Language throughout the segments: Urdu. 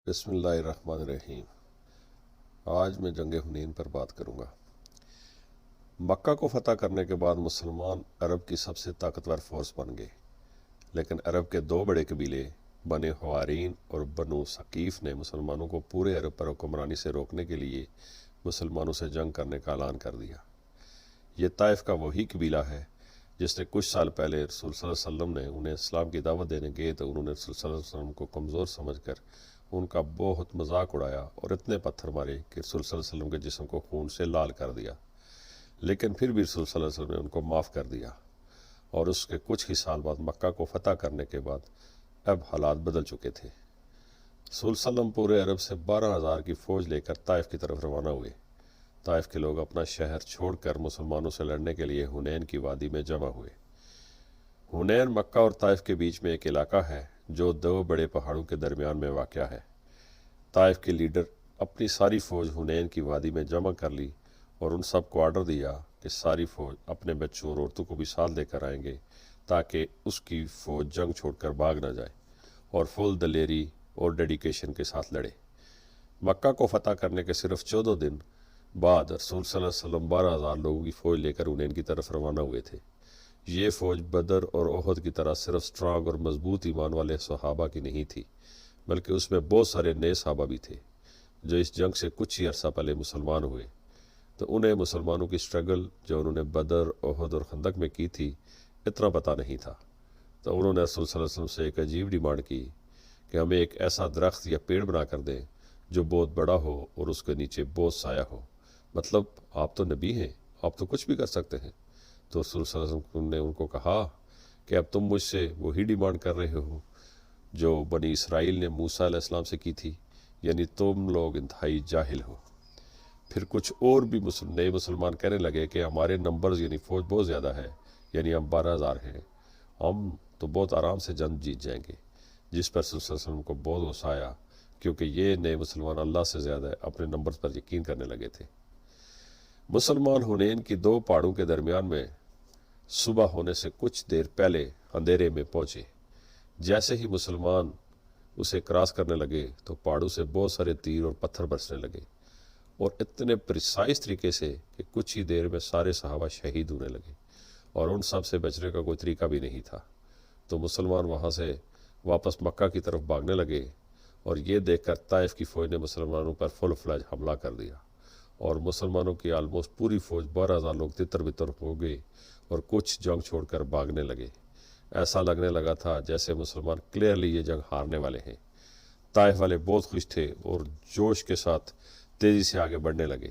بسم اللہ الرحمن الرحیم۔ آج میں جنگ حنین پر بات کروں گا۔ مکہ کو فتح کرنے کے بعد مسلمان عرب کی سب سے طاقتور فورس بن گئے، لیکن عرب کے دو بڑے قبیلے بنی حوارین اور بنو ثقیف نے مسلمانوں کو پورے عرب پر حکمرانی سے روکنے کے لیے مسلمانوں سے جنگ کرنے کا اعلان کر دیا۔ یہ طائف کا وہی قبیلہ ہے جس نے کچھ سال پہلے رسول صلی اللہ علیہ وسلم نے انہیں اسلام کی دعوت دینے گئے تو انہوں نے رسول صلی اللہ علیہ وسلم کو کمزور سمجھ کر ان کا بہت مذاق اڑایا اور اتنے پتھر مارے کہ رسول صلی اللہ علیہ وسلم کے جسم کو خون سے لال کر دیا، لیکن پھر بھی رسول صلی اللہ علیہ وسلم نے ان کو معاف کر دیا، اور اس کے کچھ ہی سال بعد مکہ کو فتح کرنے کے بعد اب حالات بدل چکے تھے۔ رسول صلی اللہ علیہ وسلم پورے عرب سے 12,000 کی فوج لے کر طائف کی طرف روانہ ہوئے۔ طائف کے لوگ اپنا شہر چھوڑ کر مسلمانوں سے لڑنے کے لیے حنین کی وادی میں جمع ہوئے۔ حنین مکہ اور طائف کے بیچ میں ایک علاقہ ہے جو دو بڑے پہاڑوں کے درمیان میں واقع ہے۔ طائف کے لیڈر اپنی ساری فوج حنین کی وادی میں جمع کر لی اور ان سب کو آرڈر دیا کہ ساری فوج اپنے بچوں اور عورتوں کو بھی ساتھ لے کر آئیں گے تاکہ اس کی فوج جنگ چھوڑ کر بھاگ نہ جائے اور فل دلیری اور ڈیڈیکیشن کے ساتھ لڑے۔ مکہ کو فتح کرنے کے صرف 14 دن بعد رسول صلی اللہ علیہ وسلم 12,000 لوگوں کی فوج لے کر حنین کی طرف روانہ ہوئے تھے۔ یہ فوج بدر اور احد کی طرح صرف سٹرانگ اور مضبوط ایمان والے صحابہ کی نہیں تھی، بلکہ اس میں بہت سارے نئے صحابہ بھی تھے جو اس جنگ سے کچھ ہی عرصہ پہلے مسلمان ہوئے، تو انہیں مسلمانوں کی سٹرگل جو انہوں نے بدر، احد اور خندق میں کی تھی اتنا پتہ نہیں تھا۔ تو انہوں نے رسول صلی اللہ علیہ وسلم سے ایک عجیب ڈیمانڈ کی کہ ہمیں ایک ایسا درخت یا پیڑ بنا کر دیں جو بہت بڑا ہو اور اس کے نیچے بہت سایہ ہو، مطلب آپ تو نبی ہیں، آپ تو کچھ بھی کر سکتے ہیں۔ تو رسول صلی اللہ علیہ وسلم نے ان کو کہا کہ اب تم مجھ سے وہی ڈیمانڈ کر رہے ہو جو بنی اسرائیل نے موسیٰ علیہ السلام سے کی تھی، یعنی تم لوگ انتہائی جاہل ہو۔ پھر کچھ اور بھی نئے مسلمان کہنے لگے کہ ہمارے نمبرز یعنی فوج بہت زیادہ ہے، یعنی ہم 12,000 ہیں، ہم تو بہت آرام سے جنگ جیت جائیں گے، جس پر رسول صلی اللہ علیہ وسلم کو بہت غصہ آیا کیونکہ یہ نئے مسلمان اللہ سے زیادہ اپنے نمبرز پر یقین کرنے لگے تھے۔ مسلمان حنین کی دو پہاڑوں کے درمیان میں صبح ہونے سے کچھ دیر پہلے اندھیرے میں پہنچے۔ جیسے ہی مسلمان اسے کراس کرنے لگے تو پہاڑوں سے بہت سارے تیر اور پتھر برسنے لگے، اور اتنے پریسائز طریقے سے کہ کچھ ہی دیر میں سارے صحابہ شہید ہونے لگے، اور ان سب سے بچنے کا کوئی طریقہ بھی نہیں تھا۔ تو مسلمان وہاں سے واپس مکہ کی طرف بھاگنے لگے، اور یہ دیکھ کر طائف کی فوج نے مسلمانوں پر فل فلیج حملہ کر دیا، اور مسلمانوں کی آلموسٹ پوری فوج 12,000 لوگ تتر بتر ہو گئے اور کچھ جنگ چھوڑ کر بھاگنے لگے۔ ایسا لگنے لگا تھا جیسے مسلمان کلیئرلی یہ جنگ ہارنے والے ہیں۔ طائف والے بہت خوش تھے اور جوش کے ساتھ تیزی سے آگے بڑھنے لگے،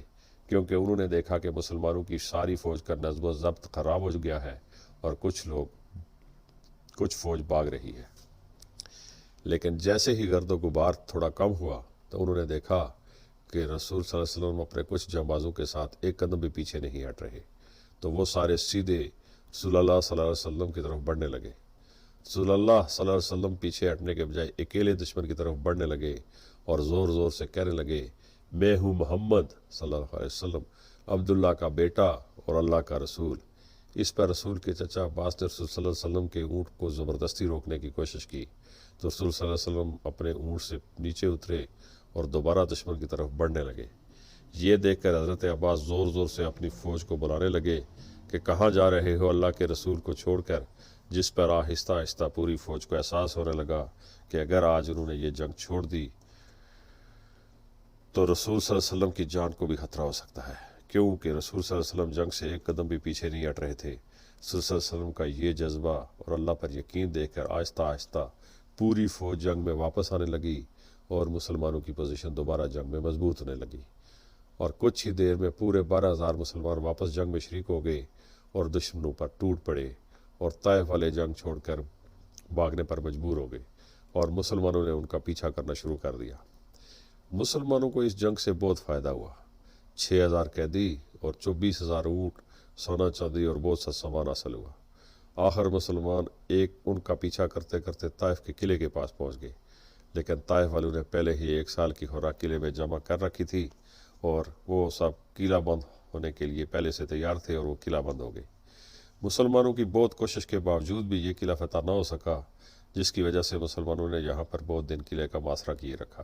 کیونکہ انہوں نے دیکھا کہ مسلمانوں کی ساری فوج کا نظم و ضبط خراب ہو گیا ہے اور کچھ فوج بھاگ رہی ہے۔ لیکن جیسے ہی گرد و غبار تھوڑا کم ہوا تو انہوں نے دیکھا کہ رسول صلی اللہ علیہ وسلم اپنے کچھ جانبازوں کے ساتھ ایک قدم بھی پیچھے نہیں ہٹ رہے، تو وہ سارے سیدھے رسول اللہ صلی اللہ علیہ وسلم کی طرف بڑھنے لگے۔ رسول اللہ صلی اللہ علیہ وسلم پیچھے ہٹنے کے بجائے اکیلے دشمن کی طرف بڑھنے لگے اور زور زور سے کہنے لگے، میں ہوں محمد صلی اللہ علیہ وسلم، عبداللہ کا بیٹا اور اللہ کا رسول۔ اس پر رسول کے چچا عباس نے رسول صلی اللہ علیہ وسلم کے اونٹ کو زبردستی روکنے کی کوشش کی، تو رسول صلی اللہ علیہ وسلم اپنے اونٹ سے نیچے اترے اور دوبارہ دشمن کی طرف بڑھنے لگے۔ یہ دیکھ کر حضرت عباس زور زور سے اپنی فوج کو بلانے لگے کہ کہاں جا رہے ہو اللہ کے رسول کو چھوڑ کر، جس پر آہستہ آہستہ پوری فوج کو احساس ہونے لگا کہ اگر آج انہوں نے یہ جنگ چھوڑ دی تو رسول صلی اللہ علیہ وسلم کی جان کو بھی خطرہ ہو سکتا ہے، کیونکہ رسول صلی اللہ علیہ وسلم جنگ سے ایک قدم بھی پیچھے نہیں ہٹ رہے تھے۔ رسول صلی اللہ علیہ وسلم کا یہ جذبہ اور اللہ پر یقین دیکھ کر آہستہ آہستہ پوری فوج جنگ میں واپس آنے لگی اور مسلمانوں کی پوزیشن دوبارہ جنگ میں مضبوط ہونے لگی، اور کچھ ہی دیر میں پورے 12,000 مسلمان واپس جنگ میں شریک ہو گئے اور دشمنوں پر ٹوٹ پڑے، اور طائف والے جنگ چھوڑ کر بھاگنے پر مجبور ہو گئے، اور مسلمانوں نے ان کا پیچھا کرنا شروع کر دیا۔ مسلمانوں کو اس جنگ سے بہت فائدہ ہوا۔ 6,000 قیدی اور 24,000 اونٹ، سونا چاندی اور بہت سا سامان حاصل ہوا۔ آخر مسلمان ان کا پیچھا کرتے کرتے طائف کے قلعے کے پاس پہنچ گئے، لیکن طائف والوں نے پہلے ہی 1 سال کی خوراک قلعے میں جمع کر رکھی تھی، اور وہ سب قلعہ بند ہونے کے لیے پہلے سے تیار تھے، اور وہ قلعہ بند ہو گئے۔ مسلمانوں کی بہت کوشش کے باوجود بھی یہ قلعہ فتح نہ ہو سکا، جس کی وجہ سے مسلمانوں نے یہاں پر بہت دن قلعے کا محاصرہ کیے رکھا۔